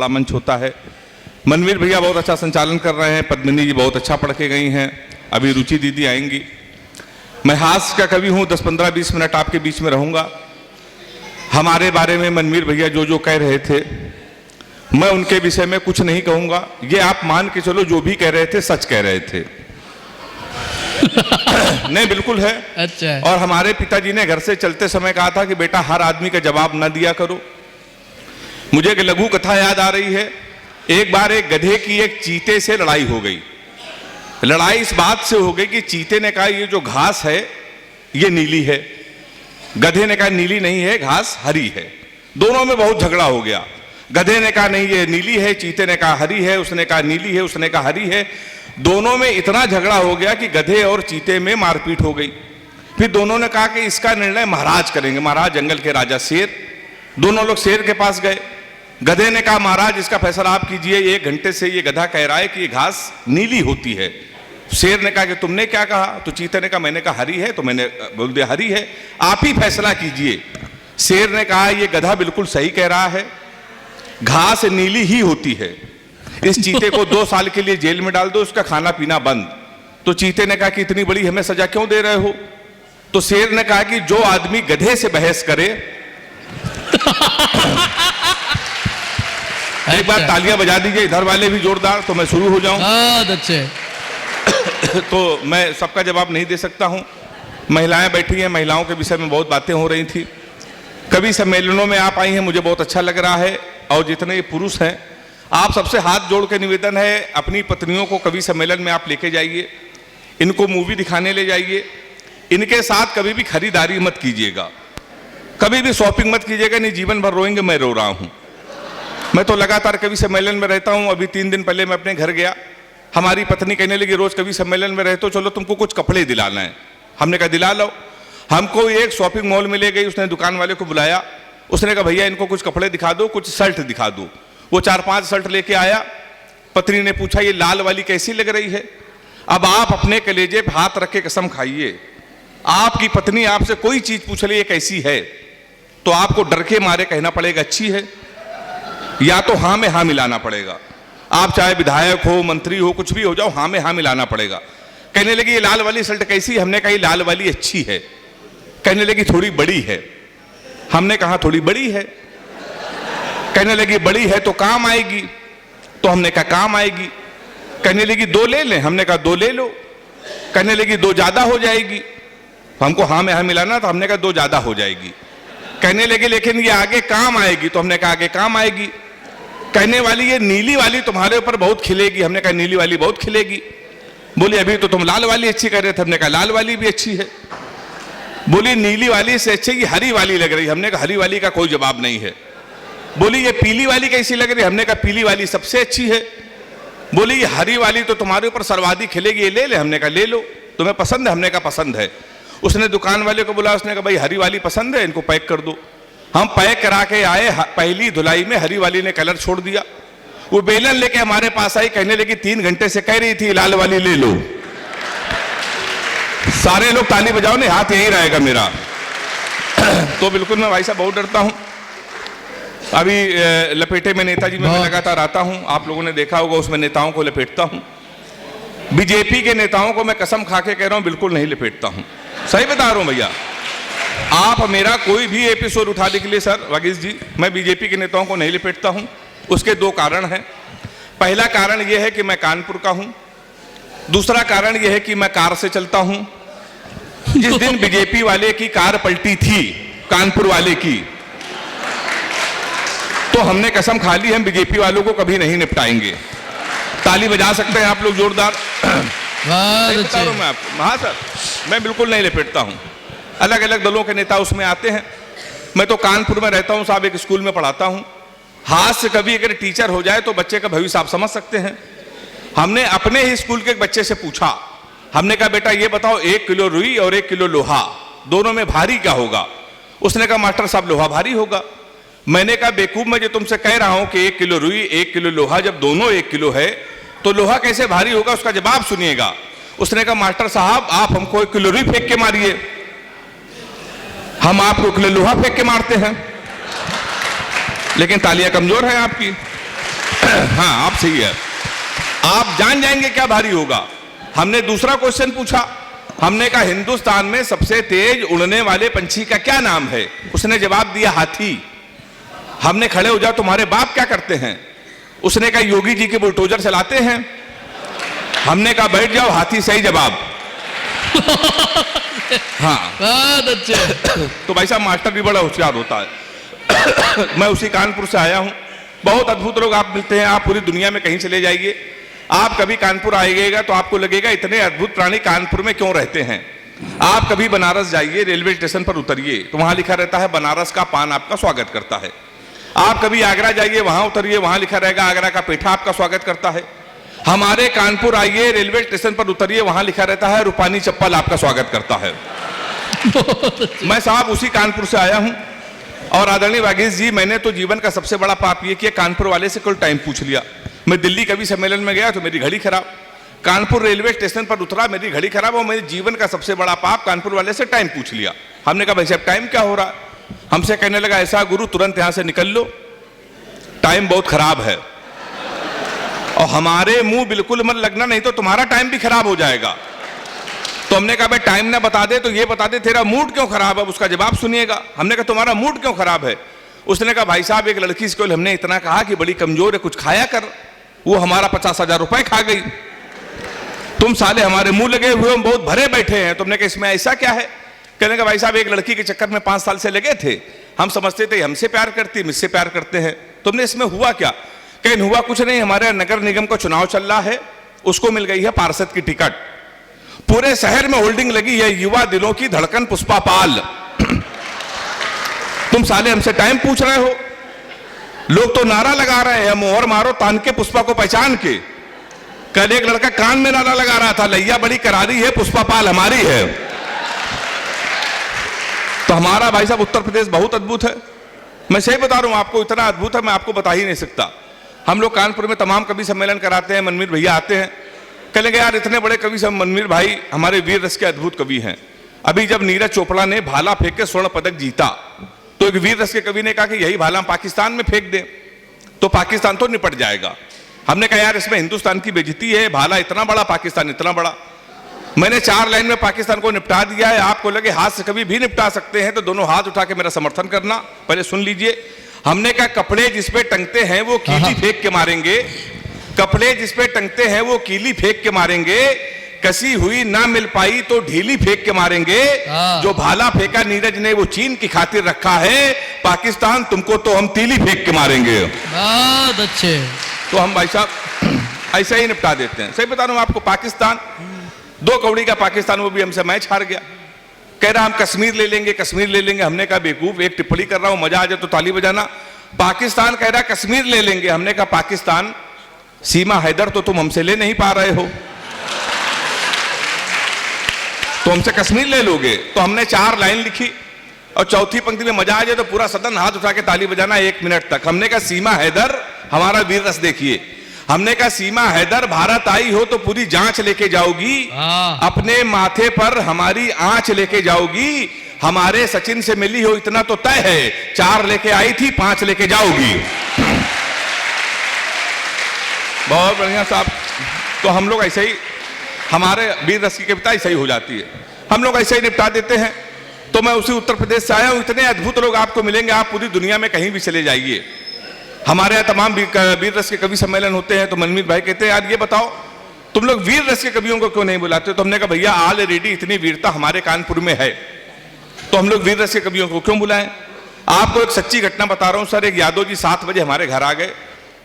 बड़ा मंच होता है। मनवीर भैया बहुत अच्छा संचालन कर रहे हैं, पद्मिनी जी बहुत अच्छा पढ़ के गई हैं, अभी रुचि दीदी आएंगी। मैं हास्य का कवि हूँ, 10-15-20 मिनट आपके बीच में रहूँगा। हमारे बारे में मनवीर भैया जो जो कह रहे थे, मैं उनके विषय में कुछ नहीं कहूँगा। ये आप मान के चलो जो भी कह रहे थे सच कह रहे थे। नहीं बिल्कुल है। अच्छा। और हमारे पिताजी ने घर से चलते समय कहा था कि बेटा हर आदमी का जवाब न दिया करो। मुझे एक लघु कथा याद आ रही है। एक बार एक गधे की एक चीते से लड़ाई हो गई। लड़ाई इस बात से हो गई कि चीते ने कहा ये जो घास है ये नीली है, गधे ने कहा नीली नहीं है, घास हरी है। दोनों में बहुत झगड़ा हो गया। गधे ने कहा नहीं ये नीली है, चीते ने कहा हरी है, उसने कहा नीली है, उसने कहा हरी है। दोनों में इतना झगड़ा हो गया कि गधे और चीते में मारपीट हो गई। फिर दोनों ने कहा कि इसका निर्णय महाराज करेंगे। महाराज जंगल के राजा शेर। दोनों लोग शेर के पास गए। गधे ने कहा महाराज इसका फैसला आप कीजिए, 1 घंटे से ये गधा कह रहा है कि ये घास नीली होती है। शेर ने कहा कि तुमने क्या कहा? तो चीते ने कहा मैंने कहा हरी है, तो मैंने बोल दिया हरी है, आप ही फैसला कीजिए। शेर ने कहा ये गधा बिल्कुल सही कह रहा है, घास नीली ही होती है। इस चीते को 2 साल के लिए जेल में डाल दो, उसका खाना पीना बंद। तो चीते ने कहा कि इतनी बड़ी हमें सजा क्यों दे रहे हो? तो शेर ने कहा कि जो आदमी गधे से बहस करे एक बार तालियां बजा दीजिए इधर वाले भी जोरदार, तो मैं शुरू हो जाऊं। बहुत अच्छे। तो मैं सबका जवाब नहीं दे सकता हूं। महिलाएं बैठी हैं, महिलाओं के विषय में बहुत बातें हो रही थी। कवि सम्मेलनों में आप आई हैं, मुझे बहुत अच्छा लग रहा है। और जितने ये पुरुष हैं, आप सबसे हाथ जोड़ के निवेदन है, अपनी पत्नियों को कवि सम्मेलन में आप लेके जाइए, इनको मूवी दिखाने ले जाइए। इनके साथ कभी भी खरीदारी मत कीजिएगा, कभी भी शॉपिंग मत कीजिएगा, नहीं जीवन भर रोएंगे मैं रो रहा हूं। मैं तो लगातार कवि सम्मेलन में रहता हूं। अभी 3 दिन पहले मैं अपने घर गया, हमारी पत्नी कहने लगी रोज कवि सम्मेलन में रहते हो, चलो तुमको कुछ कपड़े दिलाना है। हमने कहा दिला लो। हमको एक शॉपिंग मॉल में ले गई, उसने दुकान वाले को बुलाया, उसने कहा भैया इनको कुछ कपड़े दिखा दो, कुछ शर्ट दिखा दो। वो 4-5 शर्ट लेके आया। पत्नी ने पूछा ये लाल वाली कैसी लग रही है? अब आप अपने कलेजे पे हाथ रख के कसम खाइए, आपकी पत्नी आपसे कोई चीज पूछ ली ये कैसी है, तो आपको डर के मारे कहना पड़ेगा अच्छी है, या तो हाँ में हाँ मिलाना पड़ेगा। आप चाहे विधायक हो, मंत्री हो, कुछ भी हो जाओ, हाँ में हाँ मिलाना पड़ेगा। कहने लगी ये लाल वाली शर्ट कैसी? हमने कहा लाल वाली अच्छी है। कहने लगी थोड़ी बड़ी है। हमने कहा थोड़ी बड़ी है। कहने लगी बड़ी है तो काम आएगी। तो हमने कहा काम आएगी। कहने लगी 2 ले लें? हमने कहा 2 ले लो। कहने लगी 2 ज्यादा हो जाएगी। हमको हाँ में हाँ मिलाना, तो हमने कहा 2 ज्यादा हो जाएगी। कहने लगी लेकिन ये आगे काम आएगी। तो हमने कहा आगे काम आएगी। कहने वाली ये नीली वाली तुम्हारे ऊपर बहुत खिलेगी। हमने कहा नीली वाली बहुत खिलेगी। बोली अभी तो तुम लाल वाली अच्छी कर रहे थे। हमने कहा लाल वाली भी अच्छी है। बोली नीली वाली से अच्छी ये हरी वाली लग रही। हमने कहा हरी वाली का कोई जवाब नहीं है। बोली ये पीली वाली कैसी लग रही? हमने कहा पीली वाली सबसे अच्छी है। बोली ये हरी वाली तो तुम्हारे ऊपर सर्वाधिक खिलेगी, ये ले ले। हमने कहा ले लो। तुम्हें पसंद है? हमने कहा पसंद है। उसने दुकान वाले को बोला, उसने कहा भाई हरी वाली पसंद है, इनको पैक कर दो। हम पैक करा के आए, पहली धुलाई में हरी वाली ने कलर छोड़ दिया। वो बेलन लेके हमारे पास आई, कहने लगी 3 घंटे से कह रही थी लाल वाली ले लो। सारे लोग ताली बजाओ, नहीं हाथ यही रहेगा मेरा। तो बिल्कुल मैं भाई साहब बहुत डरता हूं। अभी लपेटे में नेताजी में मैं लगातार आता हूं, आप लोगों ने देखा होगा, उसमें नेताओं को लपेटता हूं। बीजेपी के नेताओं को मैं कसम खा के कह रहा हूं बिल्कुल नहीं लपेटता हूं, सही बता रहा हूं भैया। आप मेरा कोई भी एपिसोड उठा निकलिए सर वागीश जी, मैं बीजेपी के नेताओं को नहीं लपेटता हूं। उसके 2 कारण हैं। पहला कारण यह है कि मैं कानपुर का हूं। दूसरा कारण यह है कि मैं कार से चलता हूं। जिस दिन बीजेपी वाले की कार पलटी थी, कानपुर वाले की, तो हमने कसम खा ली हम बीजेपी वालों को कभी नहीं निपटाएंगे। ताली बजा सकते हैं आप लोग जोरदार। बता रहा हूं मैं आपको। हाँ सर, मैं बिल्कुल नहीं लपेटता हूं। अलग अलग दलों के नेता उसमें आते हैं। मैं तो कानपुर में रहता हूं साहब, एक स्कूल में पढ़ाता हूं। हाथ से कभी अगर टीचर हो जाए तो बच्चे का भविष्य आप समझ सकते हैं। हमने अपने ही स्कूल के एक बच्चे से पूछा, हमने कहा बेटा ये बताओ 1 किलो रुई और 1 किलो लोहा, दोनों में भारी क्या होगा? उसने कहा मास्टर साहब लोहा भारी होगा। मैंने कहा बेवकूफ, मैं जो तुमसे कह रहा हूं कि 1 किलो रुई 1 किलो लोहा, जब दोनों 1 किलो है तो लोहा कैसे भारी होगा? उसका जवाब सुनिएगा। उसने कहा मास्टर साहब आप हमको 1 किलो रुई फेंक के मारिए, हम आपको 1 किलो लोहा फेंक के मारते हैं। लेकिन तालियां कमजोर है आपकी। हाँ आप सही है, आप जान जाएंगे क्या भारी होगा। हमने दूसरा क्वेश्चन पूछा, हमने कहा हिंदुस्तान में सबसे तेज उड़ने वाले पंछी का क्या नाम है? उसने जवाब दिया हाथी। हमने खड़े हो जाओ तुम्हारे बाप क्या करते हैं? उसने कहा योगी जी के बुलडोजर चलाते हैं। हमने कहा बैठ जाओ, हाथी सही जवाब। हाँ बहुत अच्छे। तो भाई साहब मास्टर भी बड़ा होशियार होता है। मैं उसी कानपुर से आया हूं, बहुत अद्भुत लोग आप मिलते हैं। आप पूरी दुनिया में कहीं चले जाइए, आप कभी कानपुर आइएगा तो आपको लगेगा इतने अद्भुत प्राणी कानपुर में क्यों रहते हैं। आप कभी बनारस जाइए, रेलवे स्टेशन पर उतरिए तो वहां लिखा रहता है बनारस का पान आपका स्वागत करता है। आप कभी आगरा जाइए, वहां उतरिए, वहां लिखा रहेगा आगरा का पेठा आपका स्वागत करता है। हमारे कानपुर आइए, रेलवे स्टेशन पर उतरिए, वहां लिखा रहता है रूपानी चप्पल आपका स्वागत करता है। मैं साहब उसी कानपुर से आया हूं। और आदरणीय वागीश जी, मैंने तो जीवन का सबसे बड़ा पाप ये किया, कानपुर वाले से कोई टाइम पूछ लिया। मैं दिल्ली कवि सम्मेलन में गया तो मेरी घड़ी खराब, कानपुर रेलवे स्टेशन पर उतरा मेरी घड़ी खराब, और मेरे जीवन का सबसे बड़ा पाप कानपुर वाले से टाइम पूछ लिया। हमने कहा भाई साहब टाइम क्या हो रहा? हमसे कहने लगा ऐसा गुरु तुरंत यहां से निकल लो, टाइम बहुत खराब है। और हमारे मुंह बिल्कुल मत लगना, नहीं तो तुम्हारा टाइम भी खराब हो जाएगा। तो हमने कहा भाई टाइम ना बता दे तो ये बता दे तेरा मूड क्यों खराब है, उसका जवाब सुनिएगा। हमने कहा तुम्हारा मूड क्यों खराब है? उसने कहा भाई साहब एक लड़की से हमने इतना कहा कि बड़ी कमजोर है, कुछ खाया कर, वो हमारा 50,000 रुपए खा गई। तुम साले हमारे मुंह लगे हुए, हम बहुत भरे बैठे हैं। तुमने कहा इसमें ऐसा क्या है? कहने का भाई साहब एक लड़की के चक्कर में 5 साल से लगे थे, हम समझते थे हमसे प्यार करती, मुझसे प्यार करते हैं। तुमने इसमें हुआ क्या? कहीं हुआ कुछ नहीं, हमारे नगर निगम का चुनाव चल रहा है, उसको मिल गई है पार्षद की टिकट, पूरे शहर में होल्डिंग लगी है युवा दिलों की धड़कन पुष्पा पाल। तुम साले हमसे टाइम पूछ रहे हो? लोग तो नारा लगा रहे हैं मोहर मारो तान के पुष्पा को पहचान के। कल एक लड़का कान में नारा लगा रहा था लैया बड़ी करारी है, पुष्पा पाल हमारी है। तो हमारा भाई साहब उत्तर प्रदेश बहुत अद्भुत है, मैं सही बता रहा हूं आपको, इतना अद्भुत है मैं आपको बता ही नहीं सकता। हम लोग कानपुर में तमाम कवि सम्मेलन कराते हैं, मनमीर भैया आते हैं, कहेंगे यार इतने बड़े कवि सब मनमीर भाई हमारे वीर रस के अद्भुत कवि हैं। अभी जब नीरज चोपड़ा ने भाला फेंक के स्वर्ण पदक जीता तो एक वीर रस के कवि ने कहा कि यही भाला हम पाकिस्तान में फेंक दें तो पाकिस्तान तो निपट जाएगा। हमने कहा यार इसमें हिंदुस्तान की बेइज्जती है, भाला इतना बड़ा, पाकिस्तान इतना बड़ा। मैंने 4 लाइन में पाकिस्तान को निपटा दिया है, आपको लगे हाथ से कभी भी निपटा सकते हैं तो दोनों हाथ उठा के मेरा समर्थन करना। पहले सुन लीजिए, हमने कहा कपड़े जिसपे टंगते हैं वो कीली फेंक के मारेंगे, कपड़े जिसपे टंगते हैं वो कीली फेंक के मारेंगे, कसी हुई ना मिल पाई तो ढीली फेंक के मारेंगे। जो भाला फेंका नीरज ने वो चीन की खातिर रखा है, पाकिस्तान तुमको तो हम तीली फेंक के मारेंगे। बहुत अच्छे। तो हम भाई साहब ऐसा ही निपटा देते हैं। सही बता रहा हूं आपको, पाकिस्तान 2 कौड़ी का पाकिस्तान, वो भी हमसे मैच हार गया। कह रहा हम कश्मीर ले लेंगे, कश्मीर ले लेंगे। हमने कहा बेवकूफ, एक टिप्पणी कर रहा हूं, मजा आ जाए तो ताली बजाना। पाकिस्तान कह रहा कश्मीर ले लेंगे, हमने कहा पाकिस्तान सीमा हैदर तो तुम हमसे ले नहीं पा रहे हो, तो हमसे कश्मीर ले लोगे। तो हमने 4 लाइन लिखी और चौथी पंक्ति में मजा आ जाए तो पूरा सदन हाथ उठा के ताली बजाना 1 मिनट तक। हमने कहा सीमा हैदर हमारा वीर रस देखिए। हमने कहा सीमा हैदर भारत आई हो तो पूरी जांच लेके जाओगी, अपने माथे पर हमारी आंच लेके जाओगी। हमारे सचिन से मिली हो इतना तो तय है, 4 लेके आई थी 5 लेके जाओगी। बहुत बढ़िया साहब। तो हम लोग ऐसे ही, हमारे वीर रस की कविता ऐसे ही हो जाती है, हम लोग ऐसे ही निपटा देते हैं। तो मैं उसी उत्तर प्रदेश से आया हूं, इतने अद्भुत लोग आपको मिलेंगे, आप पूरी दुनिया में कहीं भी चले जाइए। हमारे यहाँ तमाम वीर रस के कवि सम्मेलन होते हैं तो मनमीत भाई कहते हैं यार ये बताओ तुम लोग वीर रस के कवियों को क्यों नहीं बुलाते? तो हमने कहा भैया ऑलरेडी इतनी वीरता हमारे कानपुर में है, तो हम लोग वीर रस के कवियों को क्यों बुलाएं? आपको एक सच्ची घटना बता रहा हूं सर। एक यादव जी 7 बजे हमारे घर आ गए,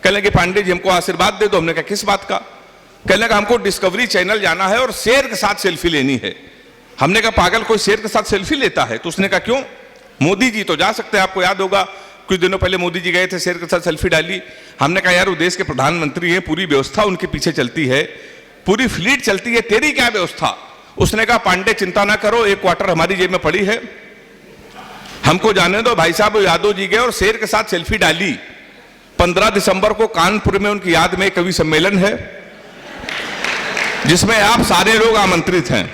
कहने लगे पांडे जी हमको आशीर्वाद दे दो। हमने कहा किस बात का? कहने लगा हमको डिस्कवरी चैनल जाना है और शेर के साथ सेल्फी लेनी है। हमने कहा पागल, कोई शेर के साथ सेल्फी लेता है? तो उसने कहा क्यों? मोदी जी तो जा सकते हैं, आपको याद होगा कुछ दिनों पहले मोदी जी गए थे, शेर के साथ सेल्फी डाली। हमने कहा यार वो देश के प्रधानमंत्री हैं, पूरी व्यवस्था उनके पीछे चलती है, पूरी फ्लीट चलती है, तेरी क्या व्यवस्था? उसने कहा पांडे चिंता ना करो, 1 क्वार्टर हमारी जेब में पड़ी है, हमको जाने दो। भाई साहब यादव जी गए और शेर के साथ सेल्फी डाली। 15 दिसंबर को कानपुर में उनकी याद में कवि सम्मेलन है जिसमें आप सारे लोग आमंत्रित हैं।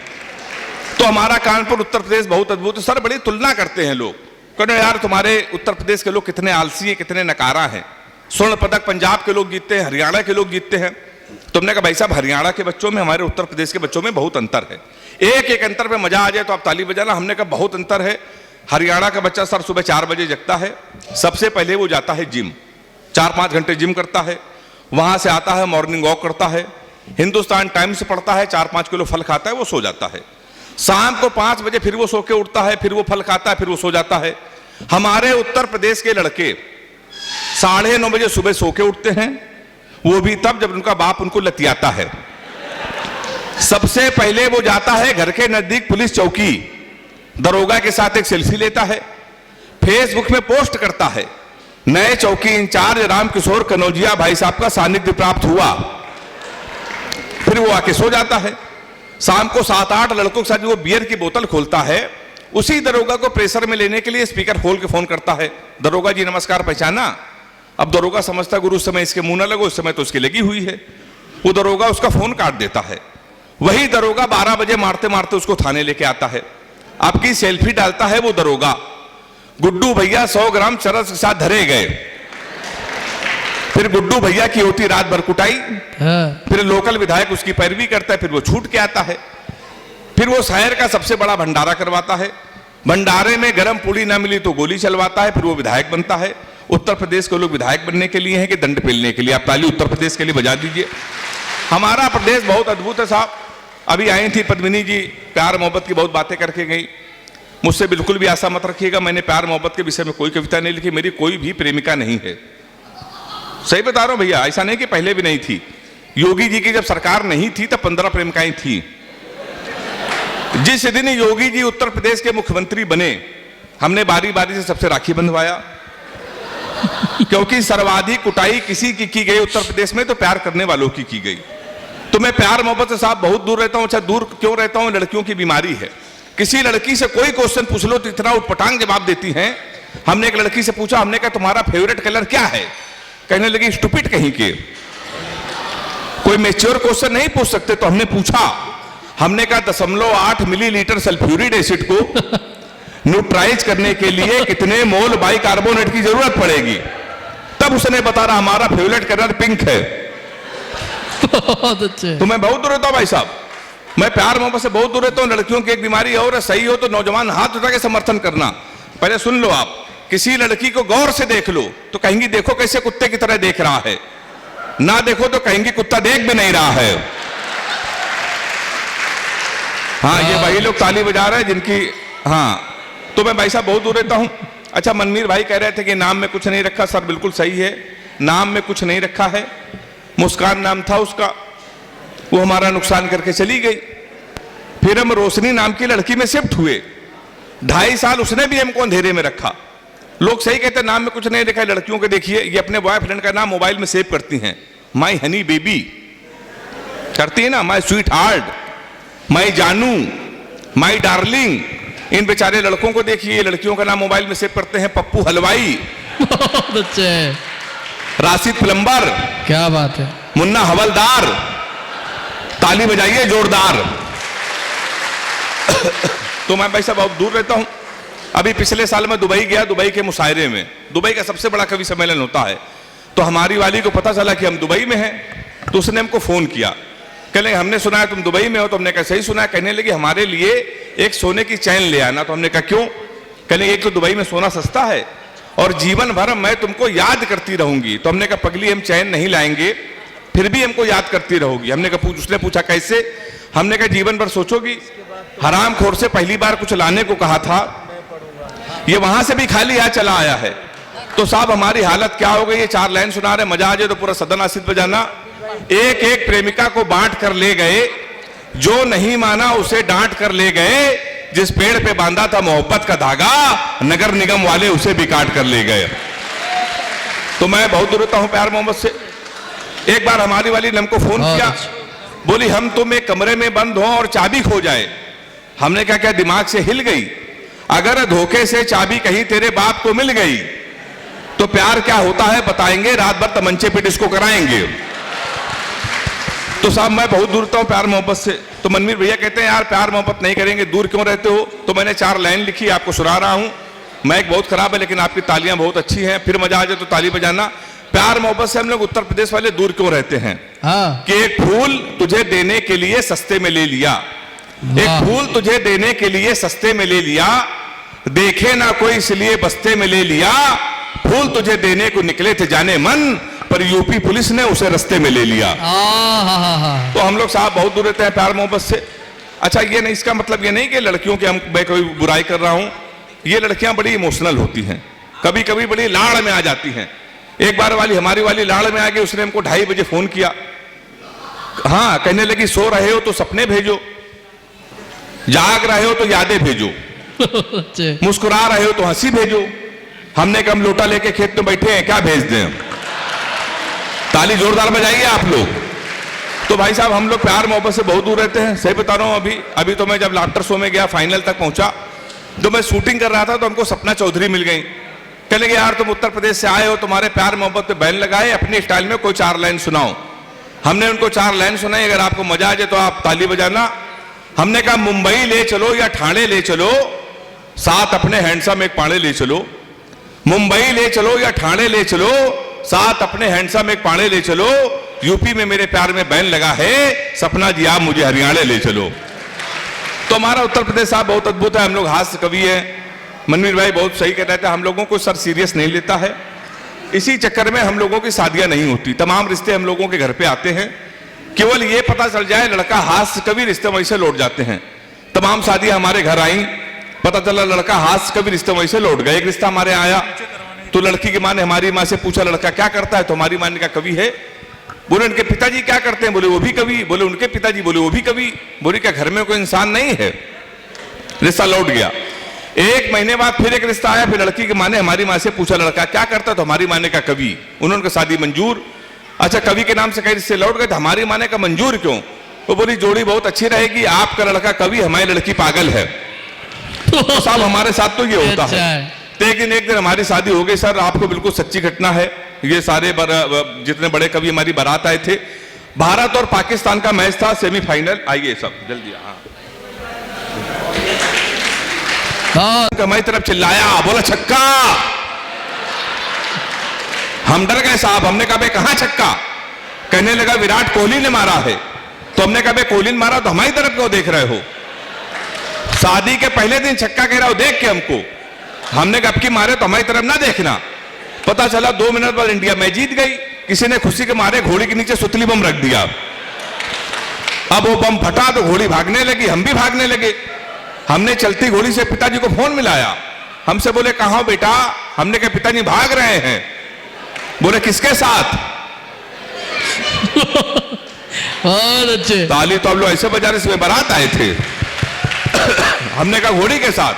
तो हमारा कानपुर उत्तर प्रदेश बहुत अद्भुत है। सर बड़ी तुलना करते हैं लोग, कहते यार तुम्हारे उत्तर प्रदेश के लोग कितने आलसी हैं, कितने नकारा हैं। स्वर्ण पदक पंजाब के लोग जीतते हैं, हरियाणा के लोग जीतते हैं। तुमने कहा भाई साहब हरियाणा के बच्चों में हमारे उत्तर प्रदेश के बच्चों में बहुत अंतर है, एक एक अंतर पे मजा आ जाए तो आप ताली बजाना। हमने कहा बहुत अंतर है। हरियाणा का बच्चा सर सुबह 4 बजे जगता है, सबसे पहले वो जाता है जिम, 4-5 घंटे जिम करता है, वहां से आता है मॉर्निंग वॉक करता है, हिंदुस्तान टाइम्स पढ़ता है, 4-5 किलो फल खाता है, वो सो जाता है। शाम को 5 बजे फिर वो सो के उठता है, फिर वो फल खाता है, फिर वो सो जाता है। हमारे उत्तर प्रदेश के लड़के 9:30 बजे सुबह सो के उठते हैं, वो भी तब जब उनका बाप उनको लतियाता है। सबसे पहले वो जाता है घर के नजदीक पुलिस चौकी, दरोगा के साथ एक सेल्फी लेता है, फेसबुक में पोस्ट करता है, नए चौकी इंचार्ज रामकिशोर कनौजिया भाई साहब का सानिध्य प्राप्त हुआ। फिर वो आके सो जाता है। शाम को 7-8 लड़कों के साथ वो बियर की बोतल खोलता है, उसी दरोगा को प्रेशर में लेने के लिए स्पीकर खोल के फोन करता है, दरोगा जी नमस्कार, पहचाना? अब दरोगा समझता गुरु उस समय इसके मुंह ना लगो, उस समय तो उसकी लगी हुई है। वो दरोगा उसका फोन काट देता है। वही दरोगा 12 बजे मारते मारते उसको थाने लेके आता है, आपकी सेल्फी डालता है वो दरोगा। गुड्डू भैया 100 ग्राम चरस के साथ धरे गए। फिर गुड्डू भैया की होती रात भर कुटाई, फिर लोकल विधायक उसकी पैरवी करता है, फिर वो छूट के आता है। फिर वो शहर का सबसे बड़ा भंडारा करवाता है, भंडारे में गरम पूड़ी ना मिली तो गोली चलवाता है, फिर वो विधायक बनता है। उत्तर प्रदेश के लोग विधायक बनने के लिए हैं कि दंड पेलने के लिए? आप ताली उत्तर प्रदेश के लिए बजा दीजिए। हमारा प्रदेश बहुत अद्भुत है साहब। अभी आई थी पद्मिनी जी, प्यार मोहब्बत की बहुत बातें करके गई। मुझसे बिल्कुल भी आशा मत रखिएगा, मैंने प्यार मोहब्बत के विषय में कोई कविता नहीं लिखी, मेरी कोई भी प्रेमिका नहीं है। सही बता रहा हूं भैया, ऐसा नहीं कि पहले भी नहीं थी। योगी जी की जब सरकार नहीं थी तब 15 प्रेमिकाएं थी। जिस दिन योगी जी उत्तर प्रदेश के मुख्यमंत्री बने, हमने बारी बारी से सबसे राखी बंधवाया, क्योंकि सर्वाधिक कुटाई किसी की गई उत्तर प्रदेश में तो प्यार करने वालों की गई। तो मैं प्यार मोहब्बत से साहब बहुत दूर रहता हूं। अच्छा, दूर क्यों रहता हूं? लड़कियों की बीमारी है। किसी लड़की से कोई क्वेश्चन पूछ लो तो इतना उटपटांग जवाब देती हैं। हमने एक लड़की से पूछा, हमने कहा तुम्हारा फेवरेट कलर क्या है? कहने लगी स्टूपिड कहीं के, कोई मैच्योर क्वेश्चन नहीं पूछ सकते। तो हमने पूछा, हमने कहा 0.8 मिलीलीटर सल्फ्यूरिक एसिड को न्यूट्राइज करने के लिए कितने मोल बाइकार्बोनेट की जरूरत पड़ेगी? तब उसने बता रहा हमारा फेवरेट कलर पिंक है। बहुत अच्छे। तो मैं बहुत दूर रहता हूं भाई साहब, मैं प्यार मोहब्बत से बहुत दूर रहता हूं। लड़कियों की एक बीमारी और है, सही हो तो नौजवान हाथ उठा के समर्थन करना। पहले सुन लो, आप किसी लड़की को गौर से देख लो तो कहेंगी देखो कैसे कुत्ते की तरह देख रहा है, ना देखो तो कहेंगी कुत्ता देख भी नहीं रहा है। हाँ, ये वही लोग ताली बजा रहे हैं जिनकी, हाँ। तो मैं भाई साहब बहुत दूर रहता हूं। अच्छा, मनमीर भाई कह रहे थे कि नाम में कुछ नहीं रखा। सर बिल्कुल सही है, नाम में कुछ नहीं रखा है। मुस्कान नाम था उसका, वो हमारा नुकसान करके चली गई। फिर हम रोशनी नाम की लड़की में शिफ्ट हुए, 2.5 साल उसने भी हमको अंधेरे में रखा। लोग सही कहते हैं नाम में कुछ नहीं लिखा। लड़कियों के देखिए, ये अपने बॉयफ्रेंड का नाम मोबाइल में सेव करती हैं, माई हनी बेबी करती है ना, माई स्वीट हार्ट, माई जानू, माई डार्लिंग। इन बेचारे लड़कों को देखिए, लड़कियों का नाम मोबाइल में सेव करते हैं, पप्पू हलवाई, बहुत अच्छे, राशिद प्लम्बर, क्या बात है, मुन्ना हवलदार। ताली बजाइए जोरदार। तो मैं भाई साहब बहुत दूर रहता हूं। अभी पिछले साल मैं दुबई गया, दुबई के मुशायरे में, दुबई का सबसे बड़ा कवि सम्मेलन होता है। तो हमारी वाली को पता चला कि हम दुबई में हैं, तो उसने हमको फोन किया, कहले हमने सुना है तुम दुबई में हो। तो हमने कहा सही सुना है। कहने लगी हमारे लिए एक सोने की चैन ले आना। तो हमने कहा क्यों? कहले एक तो दुबई में सोना सस्ता है और जीवन भर मैं तुमको याद करती रहूंगी। तो हमने कहा पगली हम चैन नहीं लाएंगे, फिर भी हमको याद करती रहोगी। हमने कहा उसने पूछा कैसे? हमने कहा जीवन भर सोचोगी। हराम खोर से पहली बार कुछ लाने को कहा था, ये वहां से भी खाली हाथ चला आया है। तो साहब हमारी हालत क्या हो गई? ये 4 लाइन सुना रहे, मजा आ जाए तो पूरा सदन आसित बजाना। एक एक प्रेमिका को बांट कर ले गए, जो नहीं माना उसे डांट कर ले गए, जिस पेड़ पे बांधा था मोहब्बत का धागा, नगर निगम वाले उसे भी काट कर ले गए। तो मैं बहुत दूर रहता हूं प्यार मोहब्बत से। एक बार हमारी वाली ने हमको फोन किया, बोली हम तुम एक कमरे में बंद हो और चाबी खो जाए। हमने कहा क्या दिमाग से हिल गई? अगर धोखे से चाबी कहीं तेरे बाप को मिल गई तो प्यार क्या होता है बताएंगे, रात भर तमंचे पे डिस्को कराएंगे। तो साहब मैं बहुत दूर रहता हूं प्यार मोहब्बत से। तो मनमीर भैया कहते हैं यार प्यार मोहब्बत नहीं करेंगे, दूर क्यों रहते हो? तो मैंने 4 लाइन लिखी, आपको सुना रहा हूं। मैं एक बहुत खराब है लेकिन आपकी तालियां बहुत अच्छी हैं, फिर मजा आ जाए तो ताली बजाना। प्यार मोहब्बत से हम लोग उत्तर प्रदेश वाले दूर क्यों रहते हैं हाँ कि एक फूल तुझे देने के लिए सस्ते में ले लिया, वाह। एक फूल तुझे देने के लिए सस्ते में ले लिया, देखे ना कोई इसलिए बस्ते में ले लिया, फूल तुझे देने को निकले थे जाने मन, पर यूपी पुलिस ने उसे रास्ते में ले लिया। हाँ तो हम लोग साहब बहुत दूर रहते हैं प्यार मोहब्बत से। अच्छा ये नहीं, इसका मतलब ये नहीं कि लड़कियों की मैं कोई बुराई कर रहा हूं, ये लड़कियां बड़ी इमोशनल होती हैं, कभी कभी बड़ी लाड़ में आ जाती हैं। एक बार हमारी वाली लाड़ में आ गई, उसने हमको 2:30 बजे फोन किया, हाँ कहने लगी सो रहे हो तो सपने भेजो, जाग रहे हो तो यादें भेजो, अच्छे मुस्कुरा रहे हो तो हंसी भेजो। हमने कहा हम लोटा लेके खेत में बैठे हैं, क्या भेज दें हम? ताली जोरदार बजाइए आप लोग। तो भाई साहब हम लोग प्यार मोहब्बत से बहुत दूर रहते हैं, सही बता रहा हूं। अभी तो मैं जब लाफ्टर शो में गया, फाइनल तक पहुंचा, तो मैं शूटिंग कर रहा था तो हमको सपना चौधरी मिल गई। कहने लगे यार तुम उत्तर प्रदेश से आए हो, तुम्हारे प्यार मोहब्बत पे बैन लगाए, अपने स्टाइल में कोई 4 लाइन सुनाओ। हमने उनको 4 लाइन सुनाई, अगर आपको मजा आ जाए तो आप ताली बजाना। हमने कहा मुंबई ले चलो या ठाणे ले चलो, साथ अपने हैंडसम एक पाड़े ले चलो, मुंबई ले चलो या ठाणे ले चलो, साथ अपने हैंडसम एक पाड़े ले चलो, यूपी में मेरे प्यार में बैन लगा है, सपना जी आप मुझे हरियाणा ले चलो। तो हमारा उत्तर प्रदेश साहब बहुत अद्भुत है, हम लोग हास्य कवि हैं। मनवीर भाई बहुत सही कहते थे, हम लोगों को सर सीरियस नहीं लेता है, इसी चक्कर में हम लोगों की शादियां नहीं होती। तमाम रिश्ते हम लोगों के घर पे आते हैं, केवल ये पता चल जाए लड़का हास्य कवि, रिश्ते वैसे लौट जाते हैं। तमाम शादियां हमारे घर आई, पता चला लड़का हास्य कवि, रिश्ते वैसे लौट गए। एक रिश्ता हमारे आया तो लड़की की माँ ने हमारी माँ से पूछा लड़का क्या करता है, तो हमारी माँ ने कहा कवि है। बोले उनके पिताजी क्या करते हैं, बोले वो भी कवि। बोले उनके पिताजी, बोले वो भी कवि। बोले क्या घर में कोई इंसान नहीं है? रिश्ता लौट गया। 1 महीने बाद फिर एक रिश्ता आया, फिर लड़की की माँ ने हमारी माँ से पूछा लड़का क्या करता है, तो हमारी माँ ने कहा कवि। उन्होंने कहा शादी मंजूर। अच्छा कवि के नाम से कई रिश्ते लौट गए, तो हमारी माँ ने कहा मंजूर क्यों? वो बोली जोड़ी बहुत अच्छी रहेगी, आपका लड़का कवि, हमारी लड़की पागल है। तो साहब हमारे साथ तो ये होता है। लेकिन एक दिन हमारी शादी हो गई सर, आपको बिल्कुल सच्ची घटना है। ये सारे जितने बड़े कवि हमारी बारात आए थे, भारत और पाकिस्तान का मैच था, सेमीफाइनल। आइए सब जल्दी। हाँ हमारी तरफ चिल्लाया, बोला छक्का। हम डर गए साहब, हमने कहा भाई कहां छक्का? कहने लगा विराट कोहली ने मारा है। तो हमने कहा भाई कोहली ने मारा तो हमारी तरफ क्यों देख रहे हो? शादी के पहले दिन छक्का कह रहा हो देख के हमको। हमने कहा अब की मारे तो हमारी तरफ ना देखना। पता चला 2 मिनट बाद इंडिया मैच जीत गई। किसी ने खुशी के मारे घोड़ी के नीचे सुतली बम रख दिया। अब वो बम फटा तो घोड़ी भागने लगी, हम भी भागने लगे। हमने चलती घोड़ी से पिताजी को फोन मिलाया, हमसे बोले कहां हो बेटा? हमने कहा पिताजी भाग रहे हैं। बोले किसके साथ? बहुत अच्छे। ताली तो आप लोग ऐसे बजा रहे इसमें बारात आए थे। हमने कहा घोड़ी के साथ।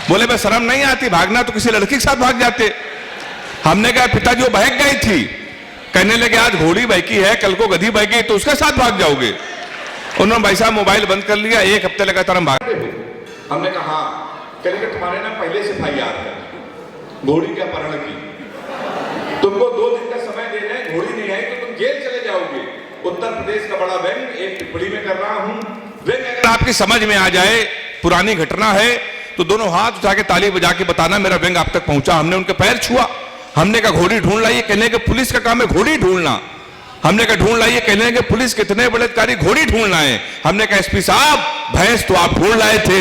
बोले मैं शर्म नहीं आती, भागना तो किसी लड़की के साथ भाग जाते। हमने कहा पिताजी वो बहक गई थी। कहने लगे आज घोड़ी बहकी है, कल को गधी बहकी तो उसके साथ भाग जाओगे। उन्होंने भाई साहब मोबाइल बंद कर लिया, 1 हफ्ते लगातार हम भागते हो। हमने कहा हाँ। कहने लगे तुम्हारे नाम पहले से FIR है घोड़ी के अपहरण की, तुमको 2 दिन का समय दे रहे हैं, घोड़ी नहीं आई तो तुम जेल चले जाओगे। उत्तर प्रदेश का बड़ा व्यंग एक टिप्पणी में कर रहा हूं। व्यंग अगर आपकी समझ में आ जाए, पुरानी घटना है, तो दोनों हाथ उठा के ताली बजा के बताना मेरा व्यंग आप तक पहुंचा। हमने उनके पैर छुआ। हमने कहा घोड़ी ढूंढ लाइए। कहने के पुलिस का काम है घोड़ी ढूंढना। हमने कहा ढूंढ लाइए। कहने के पुलिस कितने बड़े अधिकारी, घोड़ी ढूंढना है। हमने कहा SP साहब भैंस तो आप ढूंढ लाए थे।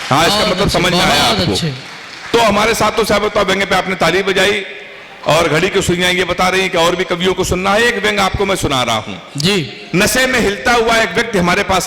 हाँ इसका मतलब समझ में आया आपको? तो हमारे साथ तो साहब तो व्यंग पे आपने ताली बजाई और घड़ी की सुइयां ये बता रही कि और भी कवियों को सुनना है। एक व्यंग आपको मैं सुना रहा हूं जी। नशे में हिलता हुआ एक व्यक्ति हमारे पास